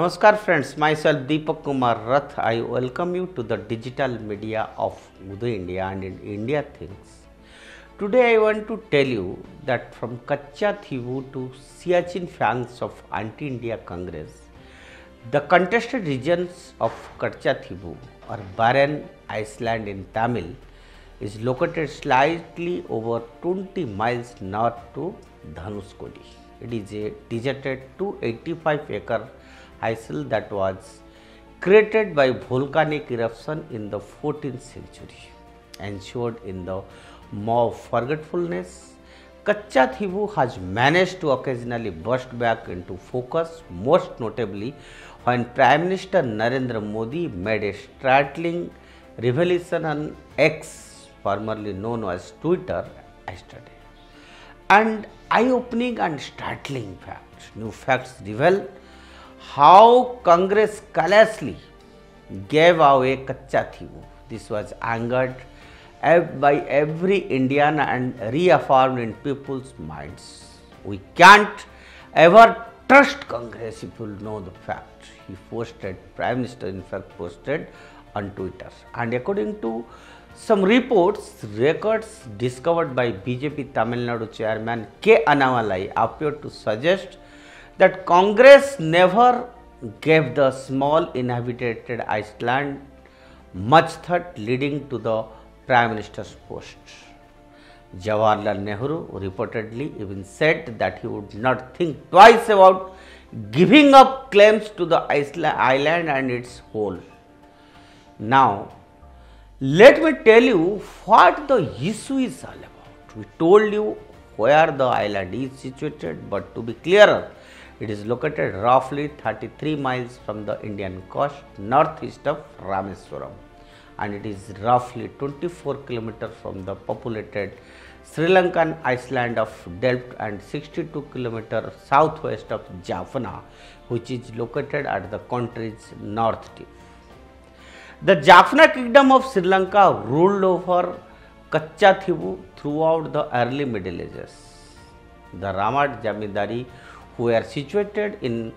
Namaskar friends, myself Deepak Kumar Rath. I welcome you to the digital media of Uday India and in India Things. Today I want to tell you that from Katchatheevu to Siachen Fangs of Anti-India Congress, the contested regions of Katchatheevu or barren Iceland in Tamil is located slightly over 20 miles north to Dhanushkodi. It is a deserted 285-acre isle that was created by volcanic eruption in the 14th century. Enshrouded in the maw of forgetfulness, Katchatheevu has managed to occasionally burst back into focus, most notably when Prime Minister Narendra Modi made a startling revelation on X, formerly known as Twitter, yesterday. And eye-opening and startling facts. New facts reveal how Congress callously gave away Katchatheevu. This was angered by every Indian and reaffirmed in people's minds. We can't ever trust Congress if you know the fact. He posted, Prime Minister in fact posted on Twitter. And according to some reports, records discovered by BJP Tamil Nadu chairman K. Annamalai appear to suggest that Congress never gave the small inhabited Iceland much thought, leading to the Prime Minister's post. Jawaharlal Nehru reportedly even said that he would not think twice about giving up claims to the island and its whole. Now, let me tell you what the issue is all about. We told you where the island is situated, but to be clearer, it is located roughly 33 miles from the Indian coast northeast of Rameswaram, and it is roughly 24 kilometers from the populated Sri Lankan island of Delft and 62 kilometers southwest of Jaffna, which is located at the country's north tip. The Jaffna kingdom of Sri Lanka ruled over Katchatheevu throughout the early Middle Ages. The Ramat Jamindari, who were situated in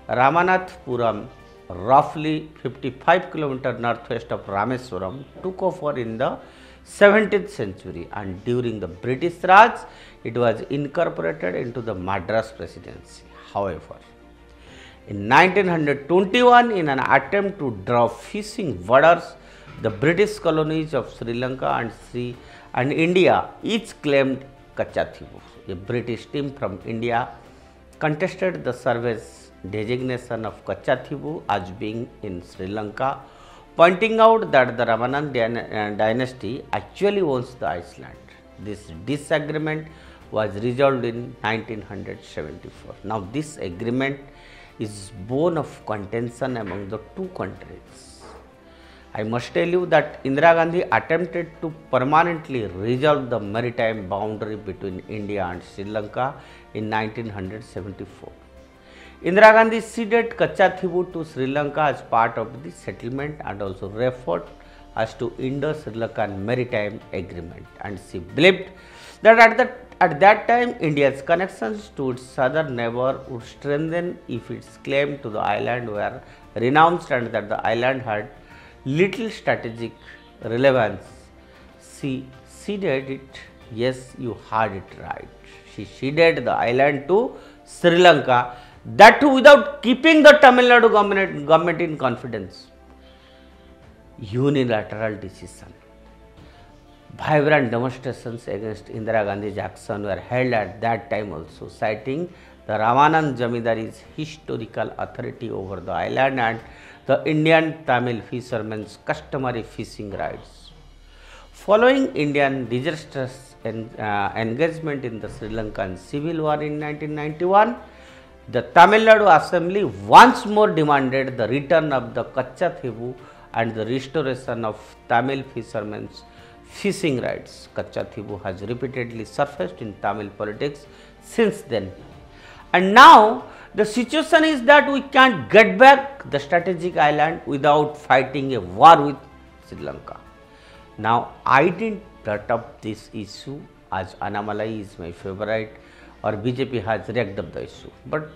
Ramanathpuram, roughly 55 kilometers northwest of Rameswaram, took over in the 17th century, and during the British Raj, it was incorporated into the Madras Presidency. However, in 1921, in an attempt to draw fishing borders, the British colonies of Sri Lanka and India each claimed Katchatheevu. A British team from India contested the survey's designation of Katchatheevu as being in Sri Lanka, pointing out that the Ramanan dynasty actually owns the island. This disagreement was resolved in 1974. Now, this agreement is bone of contention among the two countries. I must tell you that Indira Gandhi attempted to permanently resolve the maritime boundary between India and Sri Lanka in 1974. Indira Gandhi ceded Katchatheevu to Sri Lanka as part of the settlement and also referred as to Indo-Sri Lankan Maritime Agreement, and she believed that at that time India's connections to its southern neighbor would strengthen if its claim to the island were renounced and that the island had little strategic relevance. She ceded it. Yes, you heard it right. She ceded the island to Sri Lanka, that too without keeping the Tamil Nadu government in confidence. Unilateral decision. Vibrant demonstrations against Indira Gandhi's action were held at that time also, citing the Ramanand Jamindari's historical authority over the island and the Indian Tamil fishermen's customary fishing rights. Following Indian disastrous engagement in the Sri Lankan Civil War in 1991, the Tamil Nadu Assembly once more demanded the return of the Katchatheevu and the restoration of Tamil fishermen's fishing rights. Katchatheevu has repeatedly surfaced in Tamil politics since then. And now the situation is that we can't get back the strategic island without fighting a war with Sri Lanka. Now, I didn't brought up this issue as Annamalai is my favorite or BJP has racked up the issue, but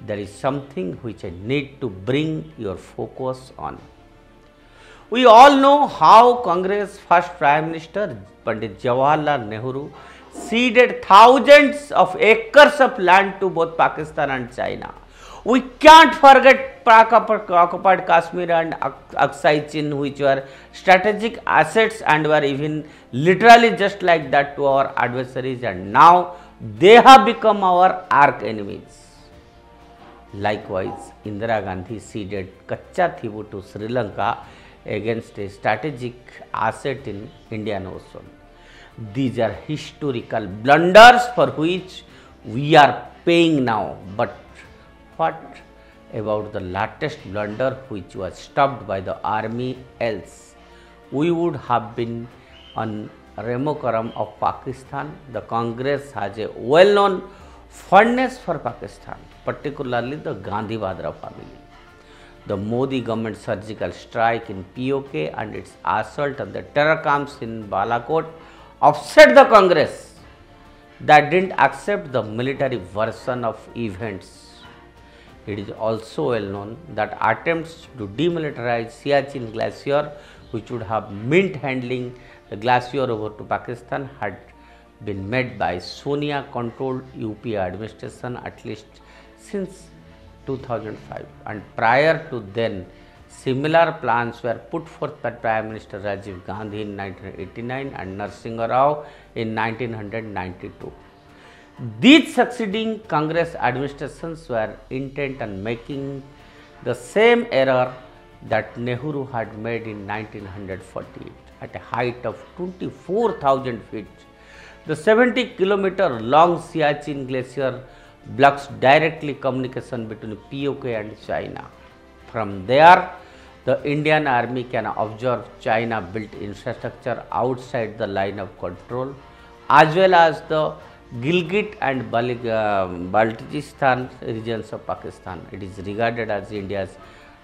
there is something which I need to bring your focus on. We all know how Congress first Prime Minister Pandit Jawaharlal Nehru ceded thousands of acres of land to both Pakistan and China. We can't forget occupied Kashmir and Aksai Chin, which were strategic assets and were even literally just like that to our adversaries, and now they have become our arch enemies. Likewise, Indira Gandhi ceded Katchatheevu to Sri Lanka against a strategic asset in Indian Ocean. These are historical blunders for which we are paying now. But what about the latest blunder which was stopped by the army? Else we would have been on Remokaram of Pakistan. The Congress has a well-known fondness for Pakistan, particularly the Gandhi Vadra family. The Modi government surgical strike in POK and its assault on the terror camps in Balakot upset the Congress that didn't accept the military version of events. It is also well known that attempts to demilitarize Siachen glacier, which would have meant handling the glacier over to Pakistan, had been made by Sonia controlled UP administration at least since 2005, and prior to then similar plans were put forth by Prime Minister Rajiv Gandhi in 1989 and Narasimha Rao in 1992. These succeeding Congress administrations were intent on making the same error that Nehru had made in 1948. At a height of 24,000 feet, the 70-kilometer long Siachen glacier blocks directly communication between POK and China. From there, the Indian Army can observe China-built infrastructure outside the line of control, as well as the Gilgit and Baltistan regions of Pakistan. It is regarded as India's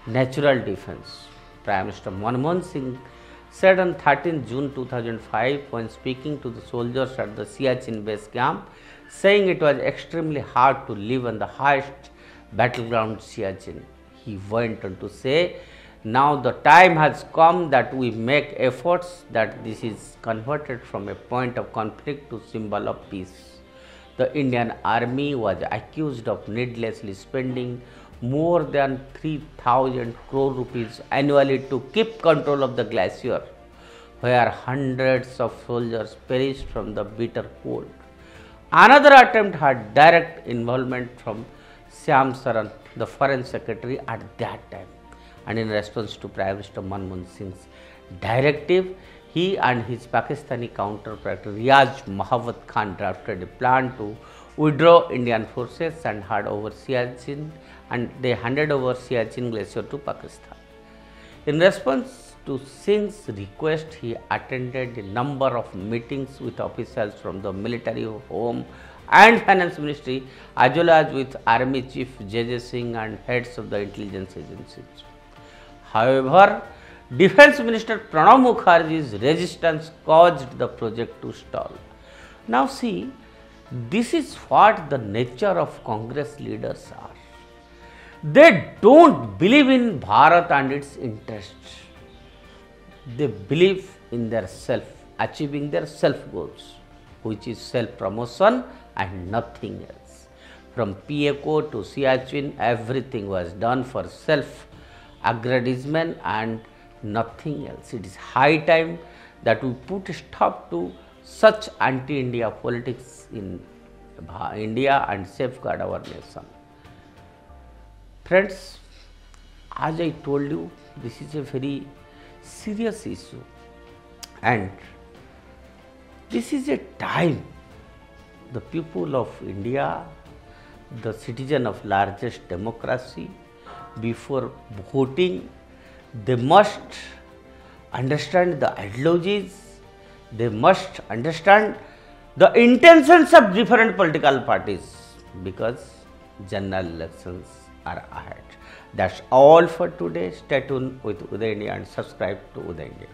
natural defense. Prime Minister Manmohan Singh said on 13 June 2005 when speaking to the soldiers at the Siachen base camp, saying it was extremely hard to live on the highest battleground Siachen. He went on to say, now the time has come that we make efforts that this is converted from a point of conflict to symbol of peace. The Indian Army was accused of needlessly spending more than 3,000 crore rupees annually to keep control of the glacier, where hundreds of soldiers perished from the bitter cold. Another attempt had direct involvement from Shyam Saran, the Foreign Secretary at that time, and in response to Prime Minister Manmohan Singh's directive, he and his Pakistani counterpart Riaz Mahavat Khan drafted a plan to withdraw Indian forces and had over Siachen, and they handed over Siachen glacier to Pakistan. In response to Singh's request, he attended a number of meetings with officials from the military, home and finance ministry, as well as with Army Chief J.J. Singh and heads of the intelligence agencies. However, Defense Minister Pranab Mukherjee's resistance caused the project to stall. Now see, this is what the nature of Congress leaders are. They don't believe in Bharat and its interests. They believe in their self, achieving their self goals, which is self-promotion and nothing else. From PACO to Siachen, everything was done for self-aggrandizement and nothing else. It is high time that we put a stop to such anti-India politics in India and safeguard our nation. Friends, as I told you, this is a very serious issue, and this is a time the people of India, the citizen of largest democracy, before voting, they must understand the ideologies, they must understand the intentions of different political parties, because general elections are ahead. That's all for today. Stay tuned with Uday India and subscribe to Uday India.